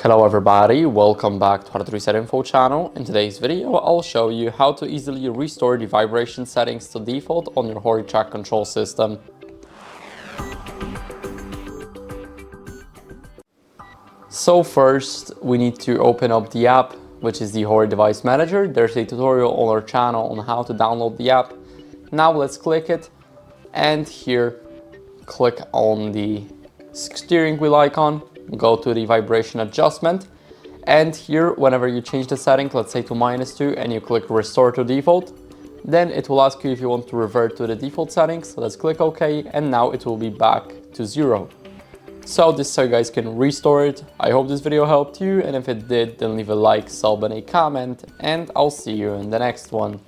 Hello everybody, welcome back to HardReset.Info channel. In today's video, I'll show you how to easily restore the vibration settings to default on your HORI Track Control System. So first, we need to open up the app, which is the HORI Device Manager. There's a tutorial on our channel on how to download the app. Now let's click it, and here, click on the steering wheel icon. Go to the vibration adjustment, and here whenever you change the setting, let's say to -2, and you click restore to default, then it will ask you if you want to revert to the default settings. So let's click OK, and now it will be back to 0. So this is how you guys can restore it. I hope this video helped you, and if it did, then leave a like, sub and a comment, and I'll see you in the next one.